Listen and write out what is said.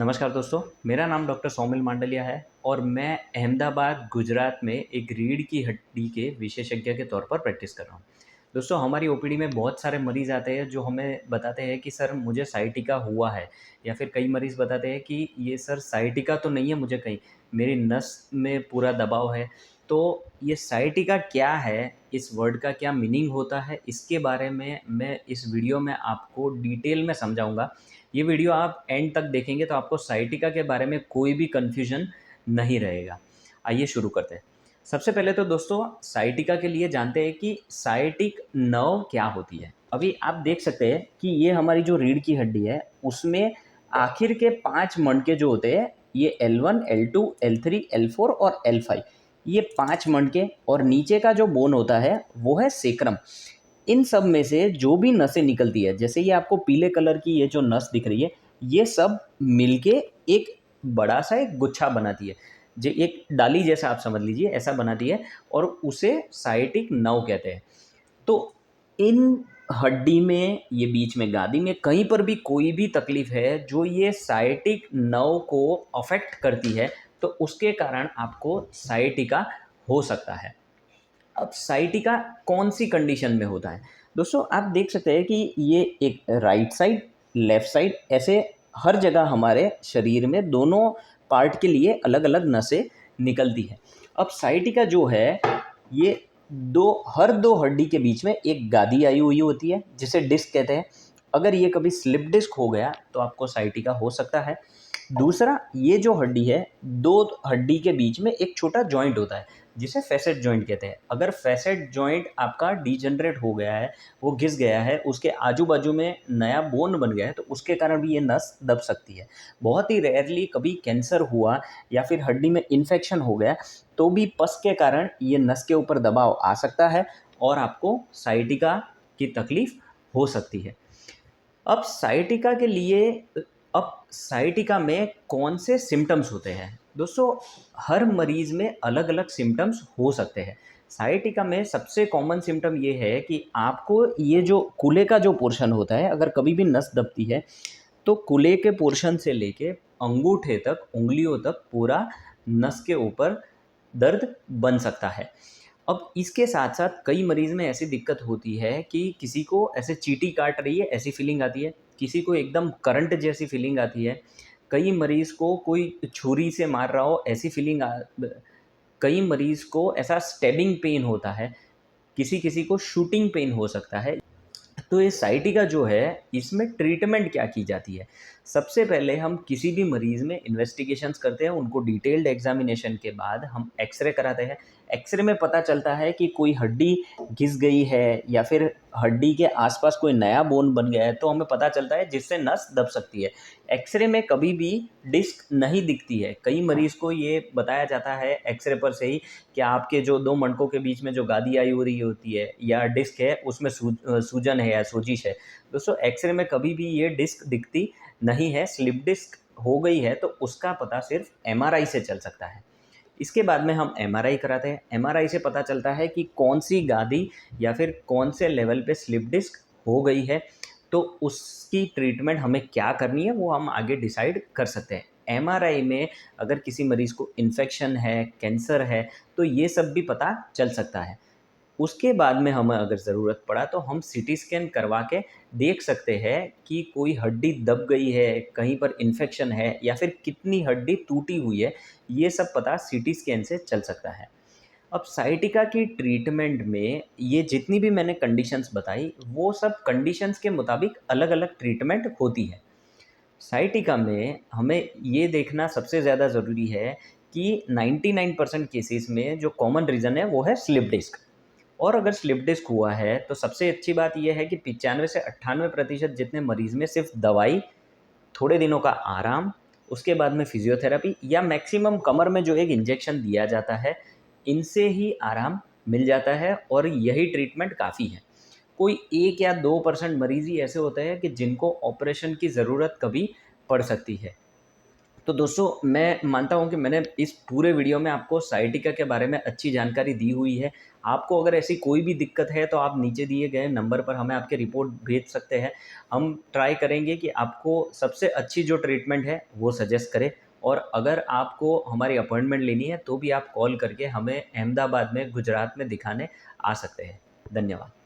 नमस्कार दोस्तों, मेरा नाम डॉक्टर सौमिल मांडलिया है और मैं अहमदाबाद, गुजरात में एक रीढ़ की हड्डी के विशेषज्ञ के तौर पर प्रैक्टिस कर रहा हूँ। दोस्तों, हमारी ओपीडी में बहुत सारे मरीज़ आते हैं जो हमें बताते हैं कि सर मुझे साइटिका हुआ है, या फिर कई मरीज़ बताते हैं कि ये सर साइटिका तो नहीं है मुझे कहीं, मेरी नस में पूरा दबाव है। तो ये साइटिका क्या है, इस वर्ड का क्या मीनिंग होता है, इसके बारे में मैं इस वीडियो में आपको डिटेल में समझाऊँगा। ये वीडियो आप एंड तक देखेंगे तो आपको साइटिका के बारे में कोई भी कन्फ्यूजन नहीं रहेगा। आइए शुरू करते हैं। सबसे पहले तो दोस्तों साइटिका के लिए जानते हैं कि साइटिक नर्व क्या होती है। अभी आप देख सकते हैं कि ये हमारी जो रीढ़ की हड्डी है उसमें आखिर के 5 मणके जो होते हैं, ये L1, L2, L3, L4 और L5, ये 5 मणके, और नीचे का जो बोन होता है वो है सेक्रम। इन सब में से जो भी नसें निकलती है, जैसे ये आपको पीले कलर की ये जो नस दिख रही है, ये सब मिलके एक बड़ा सा एक गुच्छा बनाती है, जो एक डाली जैसा आप समझ लीजिए ऐसा बनाती है, और उसे साइटिक नर्व कहते हैं। तो इन हड्डी में, ये बीच में गादी में कहीं पर भी कोई भी तकलीफ है जो ये साइटिक नर्व को अफेक्ट करती है, तो उसके कारण आपको साइटिका हो सकता है। अब साइटिका कौन सी कंडीशन में होता है? दोस्तों आप देख सकते हैं कि ये एक राइट साइड, लेफ्ट साइड, ऐसे हर जगह हमारे शरीर में दोनों पार्ट के लिए अलग-अलग नसें निकलती हैं। अब साइटिका जो है, ये हर दो हड्डी के बीच में एक गादी आई हुई होती है जिसे डिस्क कहते हैं। अगर ये कभी स्लिप डिस्क हो गया तो आपको साइटिका हो सकता है। दूसरा, ये जो हड्डी है, 2 हड्डी के बीच में एक छोटा जॉइंट होता है जिसे फैसेट जॉइंट कहते हैं। अगर फैसेट जॉइंट आपका डिजेनरेट हो गया है, वो घिस गया है, उसके आजू-बाजू में नया बोन बन गया है, तो उसके कारण भी ये नस दब सकती है। बहुत ही रेयरली कभी कैंसर हुआ या फिर हड्डी में इन्फेक्शन हो गया, तो भी पस के कारण ये नस के ऊपर दबाव आ सकता है और आपको साइटिका की तकलीफ हो सकती है। अब साइटिका के लिए अब साइटिका में कौन से सिम्पटम्स होते हैं? दोस्तों, हर मरीज़ में अलग-अलग सिम्पटम्स हो सकते हैं। साइटिका में सबसे कॉमन सिम्पटम ये है कि आपको ये जो कूल्हे का जो पोर्शन होता है, अगर कभी भी नस दबती है, तो कूल्हे के पोर्शन से लेके अंगूठे तक, उँगलियों तक पूरा नस के ऊपर दर्द बन सकता है। अब इसके साथ-साथ कई मरीज़ में ऐसी दिक्कत होती है कि किसी को ऐसे चींटी काट रही है ऐसी फीलिंग आती है, किसी को एकदम करंट जैसी फीलिंग आती है, कई मरीज़ को कोई छुरी से मार रहा हो ऐसी फीलिंग कई मरीज़ को ऐसा स्टैबिंग पेन होता है, किसी-किसी को शूटिंग पेन हो सकता है। तो ये साइटिका जो है, इसमें ट्रीटमेंट क्या की जाती है? सबसे पहले हम किसी भी मरीज़ में इन्वेस्टिगेशंस करते हैं, उनको डिटेल्ड एग्ज़ामिनेशन के बाद हम एक्स-रे कराते हैं। एक्स-रे में पता चलता है कि कोई हड्डी घिस गई है या फिर हड्डी के आस-पास कोई नया बोन बन गया है, तो हमें पता चलता है जिससे नस दब सकती है। एक्स-रे में कभी भी डिस्क नहीं दिखती है। कई मरीज़ को ये बताया जाता है एक्स-रे पर से ही कि आपके जो 2 मणकों के बीच में जो गादी आई हो रही होती है या डिस्क है, उसमें सूजन है या सोजिश है। दोस्तों, एक्स-रे में कभी भी ये डिस्क दिखती नहीं है। स्लिप डिस्क हो गई है तो उसका पता सिर्फ एमआरआई से चल सकता है। इसके बाद में हम एमआरआई कराते हैं। एमआरआई से पता चलता है कि कौन-सी गादी या फिर कौन से लेवल पे स्लिप डिस्क हो गई है, तो उसकी ट्रीटमेंट हमें क्या करनी है वो हम आगे डिसाइड कर सकते हैं। एमआरआई में अगर किसी मरीज़ को इन्फेक्शन है, कैंसर है, तो ये सब भी पता चल सकता है। उसके बाद में हमें अगर ज़रूरत पड़ा तो हम सीटी स्कैन करवा के देख सकते हैं कि कोई हड्डी दब गई है, कहीं पर इन्फेक्शन है या फिर कितनी हड्डी टूटी हुई है, ये सब पता सीटी स्कैन से चल सकता है। अब साइटिका की ट्रीटमेंट में ये जितनी भी मैंने कंडीशंस बताई, वो सब कंडीशंस के मुताबिक अलग-अलग ट्रीटमेंट होती है। साइटिका में हमें ये देखना सबसे ज़्यादा ज़रूरी है कि 99% केसेस में जो कॉमन रीज़न है वो है स्लिप डिस्क। और अगर स्लिप डिस्क हुआ है तो सबसे अच्छी बात ये है कि 95 से 98% जितने मरीज़ में सिर्फ दवाई, थोड़े दिनों का आराम, उसके बाद में फिज़ियोथेरेपी या मैक्सिमम कमर में जो एक इंजेक्शन दिया जाता है, इनसे ही आराम मिल जाता है और यही ट्रीटमेंट काफ़ी है। कोई 1 या 2% मरीज़ ही ऐसे होते हैं कि जिनको ऑपरेशन की ज़रूरत कभी पड़ सकती है। तो दोस्तों मैं मानता हूँ कि मैंने इस पूरे वीडियो में आपको साइटिका के बारे में अच्छी जानकारी दी हुई है। आपको अगर ऐसी कोई भी दिक्कत है तो आप नीचे दिए गए नंबर पर हमें आपकी रिपोर्ट भेज सकते हैं। हम ट्राई करेंगे कि आपको सबसे अच्छी जो ट्रीटमेंट है वो सजेस्ट करें, और अगर आपको हमारी अपॉइंटमेंट लेनी है तो भी आप कॉल करके हमें अहमदाबाद में, गुजरात में दिखाने आ सकते हैं। धन्यवाद।